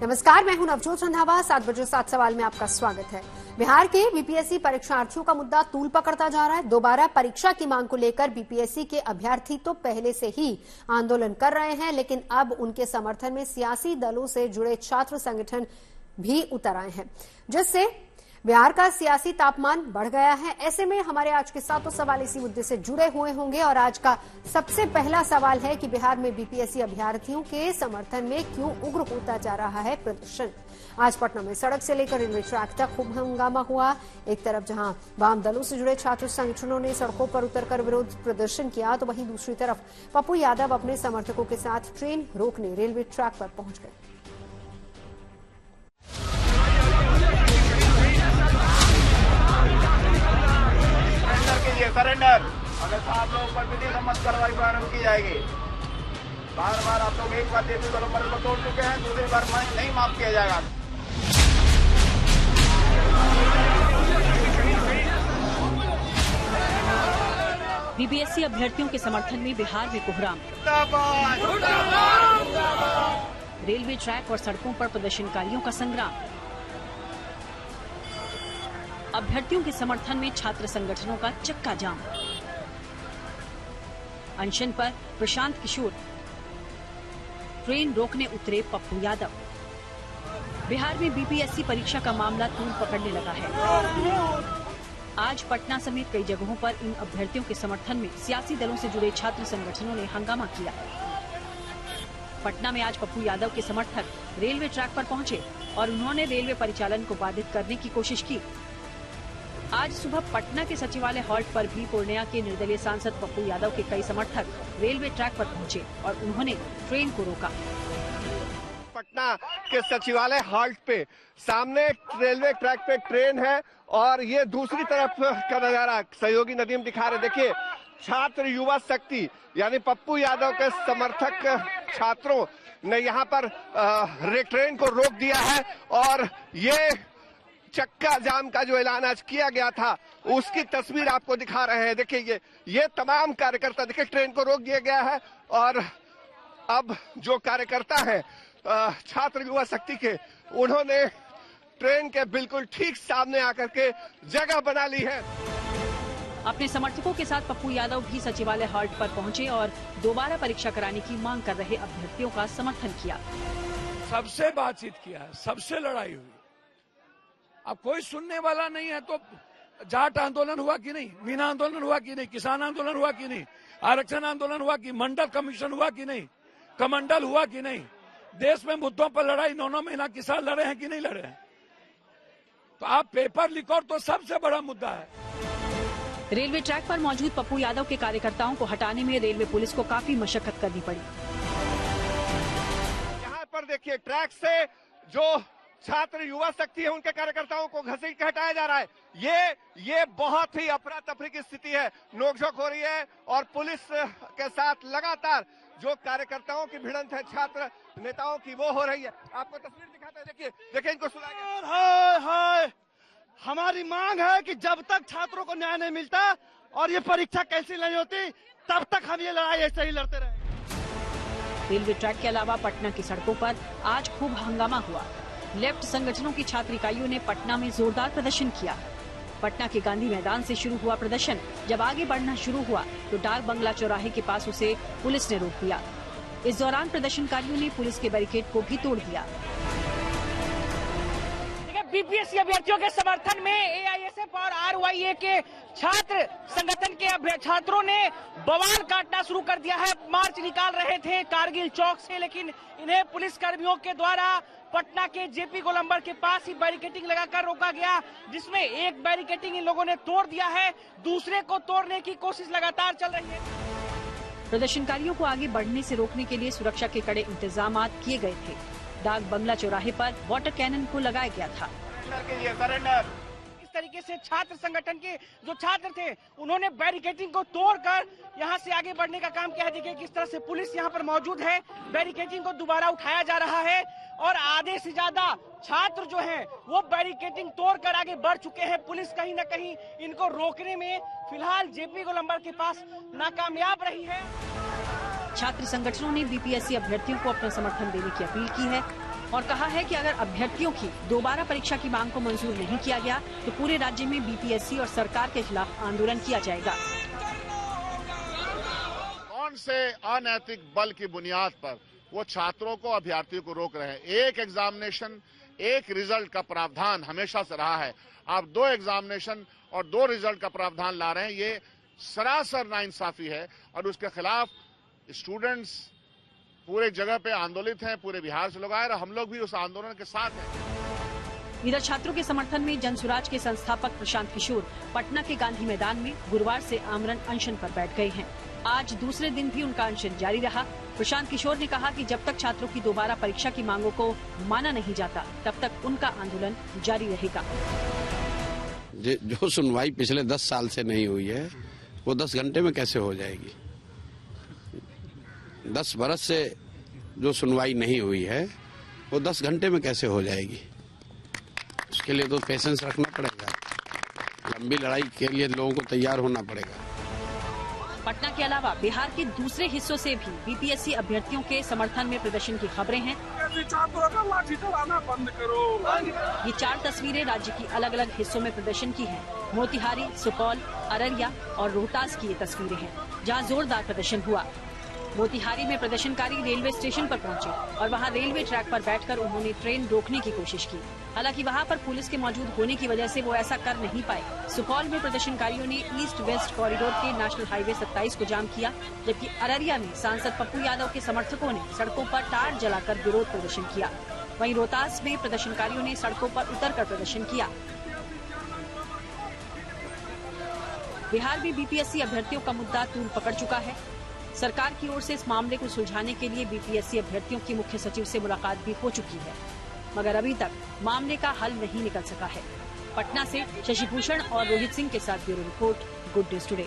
नमस्कार, मैं हूं नवजोत रंधावा। 7 बजे 7 सवाल में आपका स्वागत है। बिहार के बीपीएससी परीक्षार्थियों का मुद्दा तूल पकड़ता जा रहा है। दोबारा परीक्षा की मांग को लेकर बीपीएससी के अभ्यर्थी तो पहले से ही आंदोलन कर रहे हैं, लेकिन अब उनके समर्थन में सियासी दलों से जुड़े छात्र संगठन भी उतर आए हैं, जिससे बिहार का सियासी तापमान बढ़ गया है। ऐसे में हमारे आज के 7 सवाल इसी मुद्दे से जुड़े हुए होंगे और आज का सबसे पहला सवाल है कि बिहार में बीपीएससी अभ्यर्थियों के समर्थन में क्यों उग्र होता जा रहा है प्रदर्शन। आज पटना में सड़क से लेकर रेलवे ट्रैक तक खूब हंगामा हुआ। एक तरफ जहां वाम दलों से जुड़े छात्र संगठनों ने सड़कों पर उतरकर विरोध प्रदर्शन किया, तो वहीं दूसरी तरफ पप्पू यादव अपने समर्थकों के साथ ट्रेन रोकने रेलवे ट्रैक पर पहुंच गए। सरेंडर, अगर आप लोगों पर विधि सम्मत कार्रवाई प्रारंभ की जाएगी। बार बार आप लोग एक बार जेपी गोलंबर को तोड़ चुके हैं, दूसरी बार नहीं माफ किया जाएगा। बीपीएससी अभ्यर्थियों के समर्थन में बिहार में कोहराम। रेलवे ट्रैक और सड़कों पर प्रदर्शनकारियों का संग्राम। अभ्यर्थियों के समर्थन में छात्र संगठनों का चक्का जाम। अनशन पर प्रशांत किशोर, ट्रेन रोकने उतरे पप्पू यादव। बिहार में बीपीएससी परीक्षा का मामला तूल पकड़ने लगा है। आज पटना समेत कई जगहों पर इन अभ्यर्थियों के समर्थन में सियासी दलों से जुड़े छात्र संगठनों ने हंगामा किया। पटना में आज पप्पू यादव के समर्थक रेलवे ट्रैक पर पहुंचे और उन्होंने रेलवे परिचालन को बाधित करने की कोशिश की। आज सुबह पटना के सचिवालय हॉल्ट पर भी पूर्णिया के निर्दलीय सांसद पप्पू यादव के कई समर्थक रेलवे ट्रैक पर पहुंचे और उन्होंने ट्रेन को रोका। पटना के सचिवालय हॉल्ट पे सामने रेलवे ट्रैक पे ट्रेन है और ये दूसरी तरफ का नजारा सहयोगी नदीम दिखा रहे। देखिए, छात्र युवा शक्ति यानी पप्पू यादव के समर्थक छात्रों ने यहाँ पर ट्रेन को रोक दिया है और ये चक्का जाम का जो ऐलान आज किया गया था उसकी तस्वीर आपको दिखा रहे हैं। देखिए, ये तमाम कार्यकर्ता, देखिए ट्रेन को रोक दिया गया है और अब जो कार्यकर्ता हैं छात्र युवा शक्ति के, उन्होंने ट्रेन के बिल्कुल ठीक सामने आकर के जगह बना ली है। अपने समर्थकों के साथ पप्पू यादव भी सचिवालय हॉल्ट पर पहुंचे और दोबारा परीक्षा कराने की मांग कर रहे अभ्यर्थियों का समर्थन किया। सबसे बातचीत किया, सबसे लड़ाई हुई। अब कोई सुनने वाला नहीं है तो जाट आंदोलन हुआ कि नहीं, मीना आंदोलन हुआ कि नहीं, किसान आंदोलन हुआ कि नहीं, आरक्षण आंदोलन हुआ कि, मंडल कमीशन हुआ कि नहीं, कमंडल हुआ कि नहीं, देश में मुद्दों पर लड़ाई 9 महीना किसान लड़े हैं कि नहीं लड़े हैं। तो आप पेपर लिखो तो सबसे बड़ा मुद्दा है। रेलवे ट्रैक पर मौजूद पप्पू यादव के कार्यकर्ताओं को हटाने में रेलवे पुलिस को काफी मशक्कत करनी पड़ी। यहाँ पर देखिए, ट्रैक से जो छात्र युवा शक्ति है उनके कार्यकर्ताओं को घसीट के हटाया जा रहा है। ये बहुत ही अफरा तफरी की स्थिति है, नोकझोंक हो रही है और पुलिस के साथ लगातार जो कार्यकर्ताओं की भिड़ंत है छात्र नेताओं की, वो हो रही है। आपको तस्वीर दिखाते हैं, देखिए इनको सुनाइए। हाय, हमारी मांग है कि जब तक छात्रों को न्याय नहीं मिलता और ये परीक्षा कैंसिल नहीं होती, तब तक हम ये लड़ाई ऐसे ही लड़ते रहेंगे। रेलवे ट्रैक के अलावा पटना की सड़कों पर आज खूब हंगामा हुआ। लेफ्ट संगठनों की छात्र इकाइयों ने पटना में जोरदार प्रदर्शन किया। पटना के गांधी मैदान से शुरू हुआ प्रदर्शन जब आगे बढ़ना शुरू हुआ तो डाक बंगला चौराहे के पास उसे पुलिस ने रोक दिया। इस दौरान प्रदर्शनकारियों ने पुलिस के बैरिकेड को भी तोड़ दिया। बीपीएससी अभ्यर्थियों के समर्थन में एआईएसएफ और आरवाईए के छात्र संगठन के छात्रों ने बवाल काटना शुरू कर दिया है। मार्च निकाल रहे थे कारगिल चौक से, लेकिन इन्हें पुलिस कर्मियों के द्वारा पटना के जेपी गोलंबर के पास ही बैरिकेडिंग लगाकर रोका गया, जिसमें एक बैरिकेडिंग इन लोगों ने तोड़ दिया है, दूसरे को तोड़ने की कोशिश लगातार चल रही है। प्रदर्शनकारियों को आगे बढ़ने से रोकने के लिए सुरक्षा के कड़े इंतजाम किए गए थे। डाक बंगला चौराहे पर वाटर कैनन को लगाया गया था। इस तरीके से छात्र संगठन के जो छात्र थे उन्होंने बैरिकेडिंग को तोड़कर यहां से आगे बढ़ने का काम किया है। देखिए किस तरह से पुलिस यहां पर मौजूद है, बैरिकेडिंग को दोबारा उठाया जा रहा है और आधे से ज्यादा छात्र जो हैं वो बैरिकेडिंग तोड़कर आगे बढ़ चुके हैं। पुलिस कहीं न कहीं इनको रोकने में फिलहाल जेपी गोलंबर के पास नाकामयाब रही है। छात्र संगठनों ने बीपीएससी अभ्यर्थियों को अपना समर्थन देने की अपील की है और कहा है कि अगर अभ्यर्थियों की दोबारा परीक्षा की मांग को मंजूर नहीं किया गया तो पूरे राज्य में बीपीएससी और सरकार के खिलाफ आंदोलन किया जाएगा। कौन से अनैतिक बल की बुनियाद पर वो छात्रों को, अभ्यर्थियों को रोक रहे हैं? एक एग्जामिनेशन, एक रिजल्ट का प्रावधान हमेशा से रहा है। आप 2 एग्जामिनेशन और 2 रिजल्ट का प्रावधान ला रहे हैं, ये सरासर नाइंसाफी है और उसके खिलाफ स्टूडेंट्स पूरे जगह पे आंदोलित हैं। पूरे बिहार से लोग आए और हम लोग भी उस आंदोलन के साथ हैं। इधर छात्रों के समर्थन में जनसुराज के संस्थापक प्रशांत किशोर पटना के गांधी मैदान में गुरुवार से आमरण अनशन पर बैठ गए हैं। आज दूसरे दिन भी उनका अनशन जारी रहा। प्रशांत किशोर ने कहा कि जब तक छात्रों की दोबारा परीक्षा की मांगों को माना नहीं जाता तब तक उनका आंदोलन जारी रहेगा। जो सुनवाई पिछले 10 साल से नहीं हुई है वो 10 घंटे में कैसे हो जाएगी? 10 बरस से जो सुनवाई नहीं हुई है वो 10 घंटे में कैसे हो जाएगी? उसके लिए तो पेशेंस रखना पड़ेगा। लंबी लड़ाई के लिए लोगों को तैयार होना पड़ेगा। पटना के अलावा बिहार के दूसरे हिस्सों से भी बीपीएससी अभ्यर्थियों के समर्थन में प्रदर्शन की खबरें हैं। छात्रों का लाठी चलाना बंद करो। ये 4 तस्वीरें राज्य की अलग अलग हिस्सों में प्रदर्शन की हैं। मोतिहारी, सुपौल, अररिया और रोहतास की ये तस्वीरें हैं जहां जोरदार प्रदर्शन हुआ। मोतिहारी में प्रदर्शनकारी रेलवे स्टेशन पर पहुंचे और वहां रेलवे ट्रैक पर बैठकर उन्होंने ट्रेन रोकने की कोशिश की। हालांकि वहां पर पुलिस के मौजूद होने की वजह से वो ऐसा कर नहीं पाए। सुपौल में प्रदर्शनकारियों ने ईस्ट वेस्ट कॉरिडोर के नेशनल हाईवे 27 को जाम किया, जबकि अररिया में सांसद पप्पू यादव के समर्थकों ने सड़कों पर टायर जलाकर विरोध प्रदर्शन किया। वहीं रोहतास में प्रदर्शनकारियों ने सड़कों पर उतरकर प्रदर्शन किया। बिहार में बीपीएससी अभ्यर्थियों का मुद्दा तूल पकड़ चुका है। सरकार की ओर से इस मामले को सुलझाने के लिए बीपीएससी अभ्यर्थियों की मुख्य सचिव से मुलाकात भी हो चुकी है, मगर अभी तक मामले का हल नहीं निकल सका है। पटना से शशि भूषण और रोहित सिंह के साथ bureau report, good news today.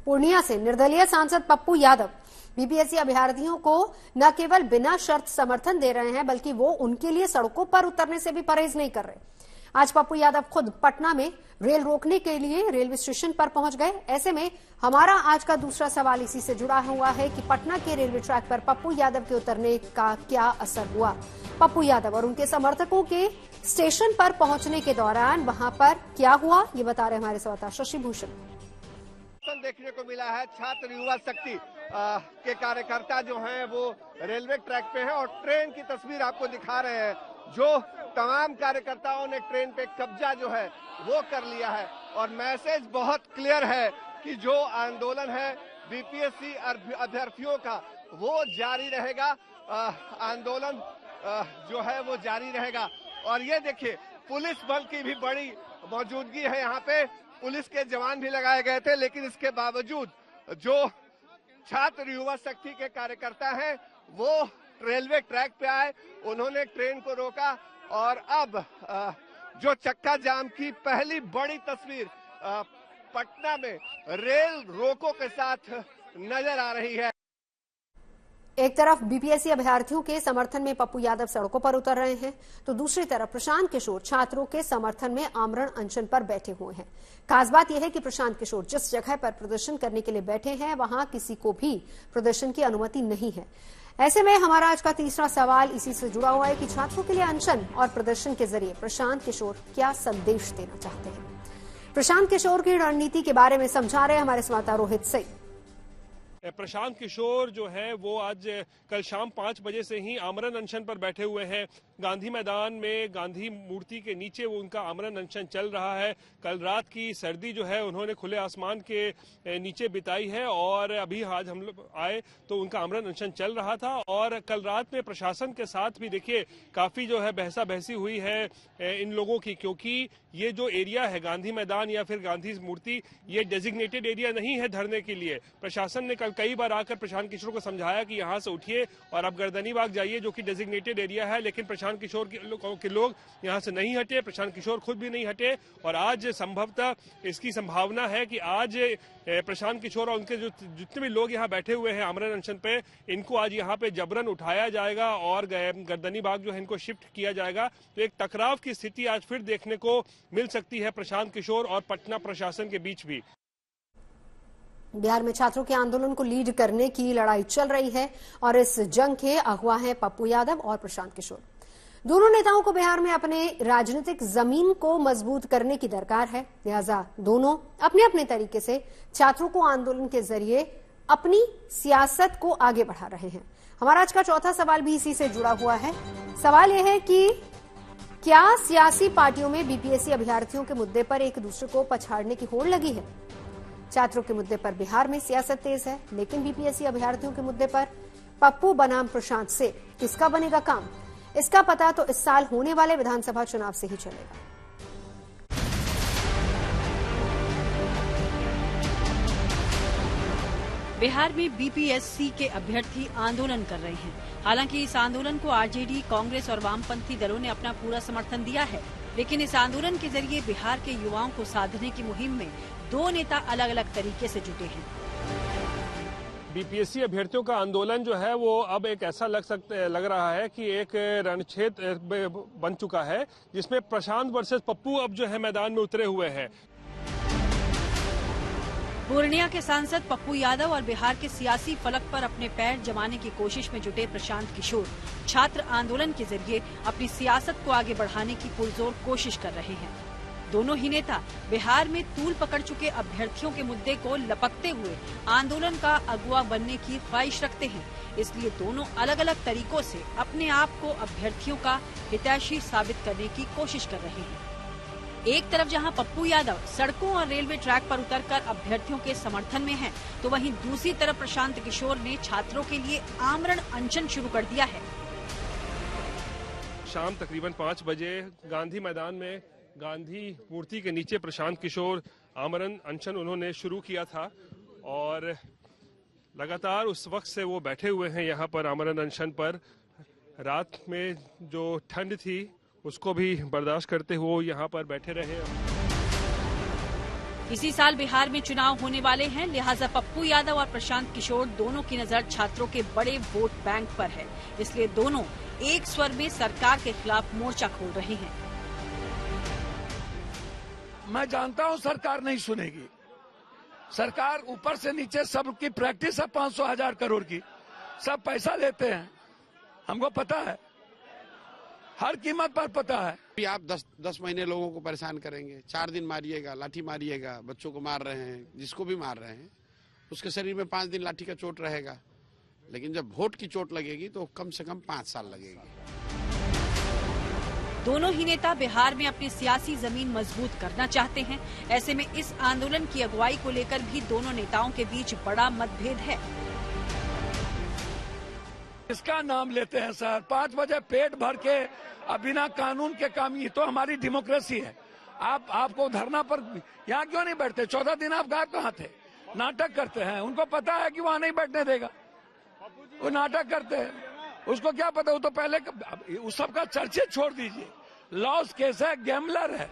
Purnia से निर्दलीय सांसद पप्पू यादव बीपीएससी अभ्यर्थियों को न केवल बिना शर्त समर्थन दे रहे हैं बल्कि वो उनके लिए सड़कों पर उतरने से भी परहेज नहीं कर रहे। आज पप्पू यादव खुद पटना में रेल रोकने के लिए रेलवे स्टेशन पर पहुंच गए। ऐसे में हमारा आज का दूसरा सवाल इसी से जुड़ा हुआ है कि पटना के रेलवे ट्रैक पर पप्पू यादव के उतरने का क्या असर हुआ। पप्पू यादव और उनके समर्थकों के स्टेशन पर पहुंचने के दौरान वहां पर क्या हुआ, ये बता रहे हमारे संवाददाता शशि भूषण। देखने को मिला है छात्र युवा शक्ति के कार्यकर्ता जो हैं वो रेलवे ट्रैक पे हैं और ट्रेन की तस्वीर आपको दिखा रहे हैं। जो तमाम कार्यकर्ताओं ने ट्रेन पे कब्जा जो है वो कर लिया है और मैसेज बहुत क्लियर है कि जो आंदोलन है बीपीएससी अभ्यर्थियों का वो जारी रहेगा। आंदोलन जो है वो जारी रहेगा। और ये देखिए पुलिस बल की भी बड़ी मौजूदगी है यहाँ पे। पुलिस के जवान भी लगाए गए थे, लेकिन इसके बावजूद जो छात्र युवा शक्ति के कार्यकर्ता हैं वो रेलवे ट्रैक पे आए, उन्होंने ट्रेन को रोका और अब जो चक्का जाम की पहली बड़ी तस्वीर पटना में रेल रोको के साथ नजर आ रही है। एक तरफ बीपीएससी अभ्यर्थियों के समर्थन में पप्पू यादव सड़कों पर उतर रहे हैं तो दूसरी तरफ प्रशांत किशोर छात्रों के समर्थन में आमरण अनशन पर बैठे हुए हैं। खास बात यह है कि प्रशांत किशोर जिस जगह पर प्रदर्शन करने के लिए बैठे हैं वहां किसी को भी प्रदर्शन की अनुमति नहीं है। ऐसे में हमारा आज का तीसरा सवाल इसी से जुड़ा हुआ है कि छात्रों के लिए अनशन और प्रदर्शन के जरिए प्रशांत किशोर क्या संदेश देना चाहते हैं। प्रशांत किशोर की रणनीति के बारे में समझा रहे हमारे संवाददाता रोहित सिंह। प्रशांत किशोर जो है वो आज कल शाम 5 बजे से ही आमरण अनशन पर बैठे हुए हैं। गांधी मैदान में गांधी मूर्ति के नीचे वो उनका आमरण अनशन चल रहा है। कल रात की सर्दी जो है उन्होंने खुले आसमान के नीचे बिताई है और अभी आज हम लोग आए तो उनका आमरण अनशन चल रहा था। और कल रात में प्रशासन के साथ भी देखिए काफी जो है बहसा बहसी हुई है इन लोगों की, क्योंकि ये जो एरिया है गांधी मैदान या फिर गांधी मूर्ति ये डेजिग्नेटेड एरिया नहीं है धरने के लिए। प्रशासन ने कल कई बार आकर प्रशांत किशोर को समझाया कि यहाँ से उठिए और अब गर्दनी बाग जाइए जो कि डेजिग्नेटेड एरिया है, लेकिन प्रशांत किशोर के लोग यहाँ से नहीं हटे। प्रशांत किशोर खुद भी नहीं हटे और आज संभवतः इसकी संभावना है कि आज प्रशांत किशोर और उनके जो जितने भी लोग यहाँ बैठे हुए हैं आमरण अनशन पे इनको आज यहाँ पे जबरन उठाया जाएगा और गर्दनी बाग जो है इनको शिफ्ट किया जाएगा। तो एक टकराव की स्थिति आज फिर देखने को मिल सकती है प्रशांत किशोर और पटना प्रशासन के बीच भी। बिहार में छात्रों के आंदोलन को लीड करने की लड़ाई चल रही है और इस जंग के अगुवा हैं पप्पू यादव और प्रशांत किशोर। दोनों नेताओं को बिहार में अपने राजनीतिक जमीन को मजबूत करने की दरकार है, लिहाजा दोनों अपने अपने तरीके से छात्रों को आंदोलन के जरिए अपनी सियासत को आगे बढ़ा रहे हैं। हमारा आज का चौथा सवाल भी इसी से जुड़ा हुआ है। सवाल यह है कि क्या सियासी पार्टियों में बीपीएससी अभ्यर्थियों के मुद्दे पर एक दूसरे को पछाड़ने की होड़ लगी है? छात्रों के मुद्दे पर बिहार में सियासत तेज है, लेकिन बीपीएससी अभ्यर्थियों के मुद्दे पर पप्पू बनाम प्रशांत से किसका बनेगा काम? इसका पता तो इस साल होने वाले विधानसभा चुनाव से ही चलेगा। बिहार में बीपीएससी के अभ्यर्थी आंदोलन कर रहे हैं। हालांकि इस आंदोलन को आरजेडी, कांग्रेस और वामपंथी दलों ने अपना पूरा समर्थन दिया है, लेकिन इस आंदोलन के जरिए बिहार के युवाओं को साधने की मुहिम में दो नेता अलग अलग तरीके से जुटे हैं। बीपीएससी अभ्यर्थियों का आंदोलन जो है वो अब एक ऐसा लग रहा है कि एक रणक्षेत्र बन चुका है, जिसमें प्रशांत वर्सेस पप्पू अब जो है मैदान में उतरे हुए हैं। पूर्णिया के सांसद पप्पू यादव और बिहार के सियासी फलक पर अपने पैर जमाने की कोशिश में जुटे प्रशांत किशोर छात्र आंदोलन के जरिए अपनी सियासत को आगे बढ़ाने की पुरजोर कोशिश कर रहे हैं। दोनों ही नेता बिहार में तूल पकड़ चुके अभ्यर्थियों के मुद्दे को लपकते हुए आंदोलन का अगुवा बनने की ख्वाहिश रखते हैं, इसलिए दोनों अलग अलग तरीकों से अपने आप को अभ्यर्थियों का हितैषी साबित करने की कोशिश कर रहे हैं। एक तरफ जहां पप्पू यादव सड़कों और रेलवे ट्रैक पर उतरकर अभ्यर्थियों के समर्थन में हैं, तो वहीं दूसरी तरफ प्रशांत किशोर ने छात्रों के लिए आमरण अनशन शुरू कर दिया है। शाम तकरीबन 5 बजे गांधी मैदान में गांधी मूर्ति के नीचे प्रशांत किशोर आमरण अनशन उन्होंने शुरू किया था और लगातार उस वक्त से वो बैठे हुए हैं यहाँ पर आमरण अनशन पर। रात में जो ठंड थी उसको भी बर्दाश्त करते हुए यहाँ पर बैठे रहे। इसी साल बिहार में चुनाव होने वाले हैं, लिहाजा पप्पू यादव और प्रशांत किशोर दोनों की नजर छात्रों के बड़े वोट बैंक पर है, इसलिए दोनों एक स्वर में सरकार के खिलाफ मोर्चा खोल रहे हैं। मैं जानता हूं सरकार नहीं सुनेगी। सरकार ऊपर से नीचे सबकी प्रैक्टिस है 500,000 करोड़ की, सब पैसा लेते हैं, हमको पता है, हर कीमत पर पता है। आप 10 महीने लोगों को परेशान करेंगे, 4 दिन मारिएगा, लाठी मारिएगा, बच्चों को मार रहे हैं, जिसको भी मार रहे हैं उसके शरीर में 5 दिन लाठी का चोट रहेगा, लेकिन जब वोट की चोट लगेगी तो कम से कम 5 साल लगेगी। दोनों ही नेता बिहार में अपनी सियासी जमीन मजबूत करना चाहते हैं। ऐसे में इस आंदोलन की अगुवाई को लेकर भी दोनों नेताओं के बीच बड़ा मतभेद है। इसका नाम लेते हैं सर, 5 बजे पेट भर के बिना कानून के काम, ये तो हमारी डेमोक्रेसी है। आपको धरना पर यहाँ क्यों नहीं बैठते? 14 दिन आप गायब कहाँ थे? नाटक करते हैं, उनको पता है कि वहाँ नहीं बैठने देगा, वो नाटक करते हैं, उसको क्या पता, वो तो पहले उस सबका चर्चे छोड़ दीजिए, लॉस केस है, गैम्बलर है।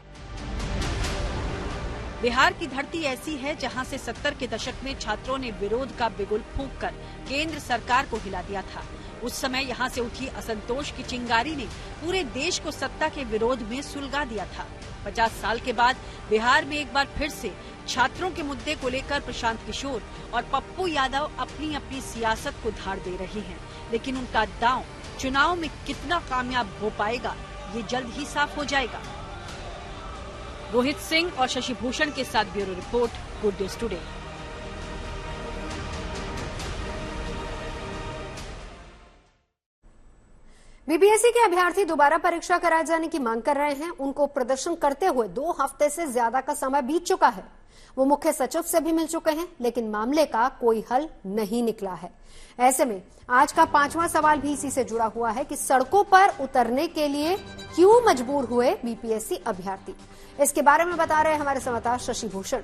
बिहार की धरती ऐसी है जहां से 70 के दशक में छात्रों ने विरोध का बिगुल फूंककर केंद्र सरकार को हिला दिया था। उस समय यहां से उठी असंतोष की चिंगारी ने पूरे देश को सत्ता के विरोध में सुलगा दिया था। 50 साल के बाद बिहार में एक बार फिर से छात्रों के मुद्दे को लेकर प्रशांत किशोर और पप्पू यादव अपनी अपनी सियासत को धार दे रहे हैं, लेकिन उनका दांव चुनाव में कितना कामयाब हो पाएगा ये जल्द ही साफ हो जाएगा। रोहित सिंह और शशि भूषण के साथ bureau report, good news today. BPSC के अभ्यर्थी दोबारा परीक्षा कराए जाने की मांग कर रहे हैं। उनको प्रदर्शन करते हुए 2 हफ्ते से ज्यादा का समय बीत चुका है। वो मुख्य सचिव से भी मिल चुके हैं, लेकिन मामले का कोई हल नहीं निकला है। ऐसे में आज का 5वां सवाल भी इसी से जुड़ा हुआ है कि सड़कों पर उतरने के लिए क्यों मजबूर हुए बीपीएससी अभ्यर्थी। इसके बारे में बता रहे हैं हमारे संवाददाता शशि भूषण।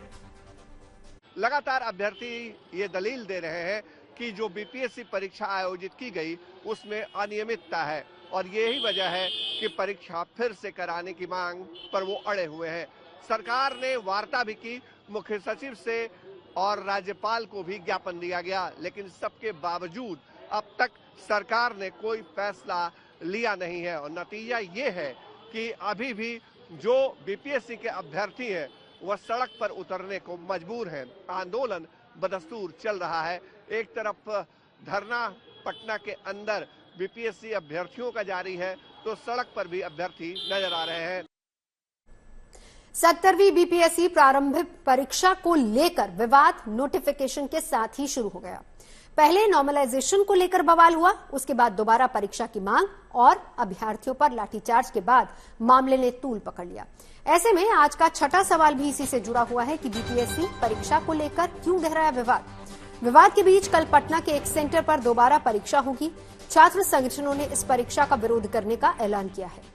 लगातार अभ्यर्थी ये दलील दे रहे हैं कि जो बीपीएससी परीक्षा आयोजित की गई उसमें अनियमितता है और यही वजह है कि परीक्षा फिर से कराने की मांग पर वो अड़े हुए हैं। सरकार ने वार्ता भी की, मुख्य सचिव से और राज्यपाल को भी ज्ञापन दिया गया, लेकिन सबके बावजूद अब तक सरकार ने कोई फैसला लिया नहीं है और नतीजा ये है कि अभी भी जो बीपीएससी के अभ्यर्थी हैं वह सड़क पर उतरने को मजबूर हैं। आंदोलन बदस्तूर चल रहा है। एक तरफ धरना पटना के अंदर बीपीएससी अभ्यर्थियों का जारी है, तो सड़क पर भी अभ्यर्थी नजर आ रहे हैं। 70वीं बीपीएससी प्रारंभिक परीक्षा को लेकर विवाद नोटिफिकेशन के साथ ही शुरू हो गया। पहले नॉर्मलाइजेशन को लेकर बवाल हुआ, उसके बाद दोबारा परीक्षा की मांग और अभ्यर्थियों पर लाठीचार्ज के बाद मामले ने तूल पकड़ लिया। ऐसे में आज का छठा सवाल भी इसी से जुड़ा हुआ है कि बीपीएससी परीक्षा को लेकर क्यों गहराया विवाद। विवाद के बीच कल पटना के एक सेंटर पर दोबारा परीक्षा होगी। छात्र संगठनों ने इस परीक्षा का विरोध करने का ऐलान किया है।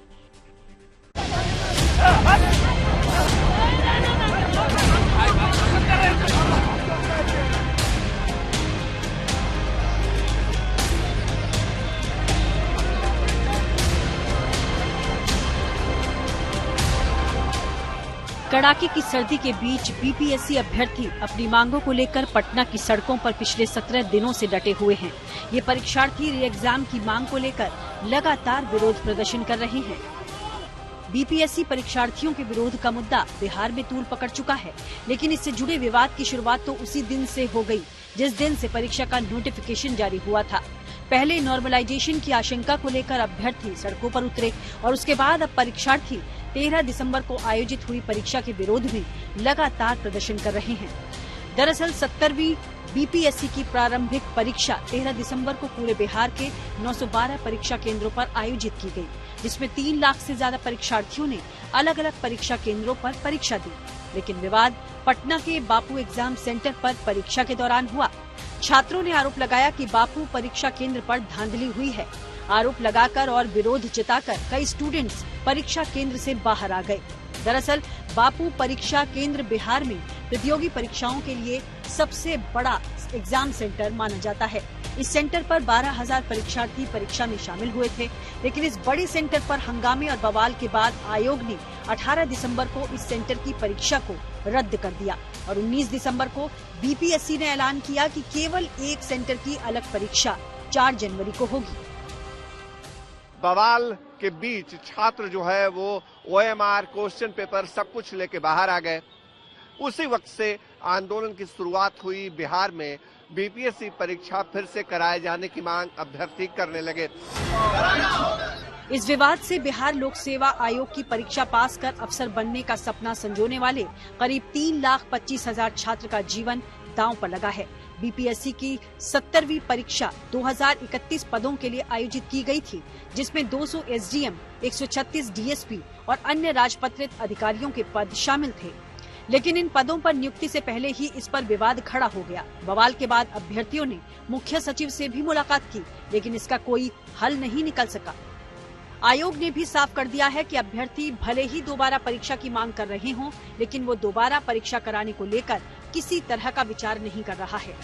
कड़ाके की सर्दी के बीच बीपीएससी अभ्यर्थी अपनी मांगों को लेकर पटना की सड़कों पर पिछले 17 दिनों से डटे हुए हैं। ये परीक्षार्थी री एग्जाम की मांग को लेकर लगातार विरोध प्रदर्शन कर रहे हैं। बीपीएससी परीक्षार्थियों के विरोध का मुद्दा बिहार में तूल पकड़ चुका है, लेकिन इससे जुड़े विवाद की शुरुआत तो उसी दिन से हो गई जिस दिन से परीक्षा का नोटिफिकेशन जारी हुआ था। पहले नॉर्मलाइजेशन की आशंका को लेकर अभ्यर्थी सड़कों पर उतरे और उसके बाद अब परीक्षार्थी 13 दिसंबर को आयोजित हुई परीक्षा के विरोध में लगातार प्रदर्शन कर रहे हैं। दरअसल 70वीं बीपीएससी की प्रारंभिक परीक्षा 13 दिसंबर को पूरे बिहार के 912 परीक्षा केंद्रों पर आयोजित की गई, जिसमें 3 लाख से ज्यादा परीक्षार्थियों ने अलग अलग परीक्षा केंद्रों पर परीक्षा दी। लेकिन विवाद पटना के बापू एग्जाम सेंटर पर परीक्षा के दौरान हुआ। छात्रों ने आरोप लगाया कि बापू परीक्षा केंद्र पर धांधली हुई है। आरोप लगाकर और विरोध जताकर कई स्टूडेंट्स परीक्षा केंद्र से बाहर आ गए। दरअसल बापू परीक्षा केंद्र बिहार में प्रतियोगी परीक्षाओं के लिए सबसे बड़ा एग्जाम सेंटर माना जाता है। इस सेंटर पर 12,000 परीक्षार्थी परीक्षा में शामिल हुए थे, लेकिन इस बड़े सेंटर पर हंगामे और बवाल के बाद आयोग ने 18 दिसंबर को इस सेंटर की परीक्षा को रद्द कर दिया और 19 दिसंबर को बीपीएससी ने ऐलान किया कि केवल एक सेंटर की अलग परीक्षा 4 जनवरी को होगी। बवाल के बीच छात्र जो है वो ओएमआर, क्वेश्चन पेपर सब कुछ लेके बाहर आ गए। उसी वक्त से आंदोलन की शुरुआत हुई। बिहार में बीपीएससी परीक्षा फिर से कराए जाने की मांग अभ्यर्थी करने लगे। इस विवाद से बिहार लोक सेवा आयोग की परीक्षा पास कर अफसर बनने का सपना संजोने वाले करीब 3,25,000 छात्र का जीवन दांव पर लगा है। बीपीएससी की 70वीं परीक्षा 2031 पदों के लिए आयोजित की गई थी, जिसमें 200 एसडीएम, 136 डीएसपी और अन्य राजपत्रित अधिकारियों के पद शामिल थे। लेकिन इन पदों पर नियुक्ति से पहले ही इस पर विवाद खड़ा हो गया। बवाल के बाद अभ्यर्थियों ने मुख्य सचिव से भी मुलाकात की, लेकिन इसका कोई हल नहीं निकल सका। आयोग ने भी साफ कर दिया है कि अभ्यर्थी भले ही दोबारा परीक्षा की मांग कर रहे हों, लेकिन वो दोबारा परीक्षा कराने को लेकर किसी तरह का विचार नहीं कर रहा है।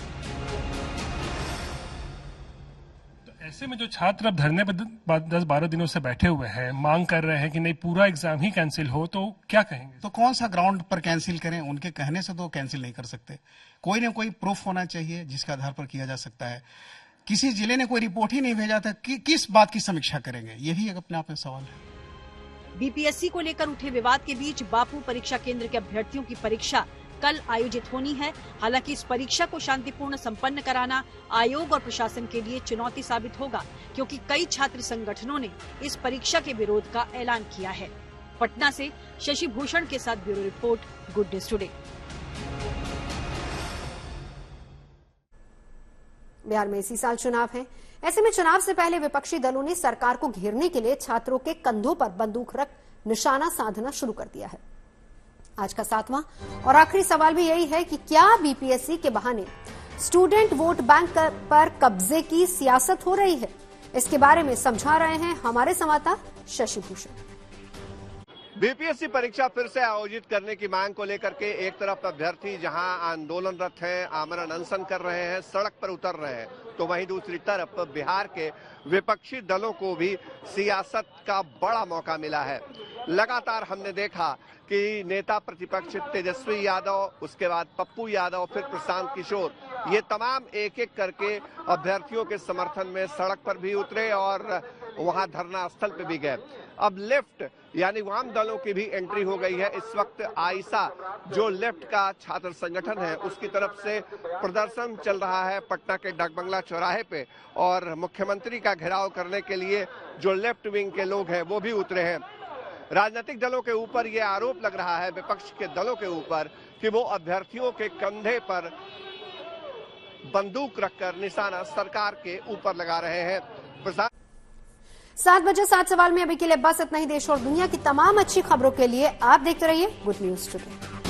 ऐसे में जो छात्र अब धरने पर 10-12 दिनों से बैठे हुए हैं, मांग कर रहे हैं कि नहीं पूरा एग्जाम ही कैंसिल हो, तो क्या कहेंगे? तो कौन सा ग्राउंड पर कैंसिल करें? उनके कहने से तो कैंसिल नहीं कर सकते। कोई न कोई प्रूफ होना चाहिए जिसके आधार पर किया जा सकता है। किसी जिले ने कोई रिपोर्ट ही नहीं भेजा था कि किस बात की समीक्षा करेंगे, ये भी एक अपने आप में सवाल है। बीपीएससी को लेकर उठे विवाद के बीच बापू परीक्षा केंद्र के अभ्यर्थियों की परीक्षा कल आयोजित होनी है। हालांकि इस परीक्षा को शांतिपूर्ण संपन्न कराना आयोग और प्रशासन के लिए चुनौती साबित होगा, क्योंकि कई छात्र संगठनों ने इस परीक्षा के विरोध का ऐलान किया है। पटना से शशि भूषण के साथ bureau report, good news today. Bihar में इसी साल चुनाव है। ऐसे में चुनाव से पहले विपक्षी दलों ने सरकार को घेरने के लिए छात्रों के कंधों पर बंदूक रख निशाना साधना शुरू कर दिया है। आज का 7वां और आखिरी सवाल भी यही है कि क्या बीपीएससी के बहाने स्टूडेंट वोट बैंक पर कब्जे की सियासत हो रही है? इसके बारे में समझा रहे हैं हमारे संवाददाता शशि भूषण। बीपीएससी परीक्षा फिर से आयोजित करने की मांग को लेकर के एक तरफ अभ्यर्थी जहां आंदोलनरत हैं, आमरण अनशन कर रहे हैं, सड़क पर उतर रहे हैं, तो वहीं दूसरी तरफ बिहार के विपक्षी दलों को भी सियासत का बड़ा मौका मिला है। लगातार हमने देखा कि नेता प्रतिपक्ष तेजस्वी यादव, उसके बाद पप्पू यादव, फिर प्रशांत किशोर ये तमाम एक एक करके अभ्यर्थियों के समर्थन में सड़क पर भी उतरे और वहां धरना स्थल पे भी गए। अब लेफ्ट यानी वाम दलों की भी एंट्री हो गई है। इस वक्त आइसा जो लेफ्ट का छात्र संगठन है उसकी तरफ से प्रदर्शन चल रहा है पटना के डाकबंगला चौराहे पे और मुख्यमंत्री का घेराव करने के लिए जो लेफ्ट विंग के लोग हैं वो भी उतरे हैं। राजनीतिक दलों के ऊपर ये आरोप लग रहा है, विपक्ष के दलों के ऊपर, कि वो अभ्यर्थियों के कंधे पर बंदूक रखकर निशाना सरकार के ऊपर लगा रहे हैं। 7 बजे 7 सवाल में अभी के लिए बस इतना ही। देश और दुनिया की तमाम अच्छी खबरों के लिए आप देखते रहिए गुड न्यूज टुडे।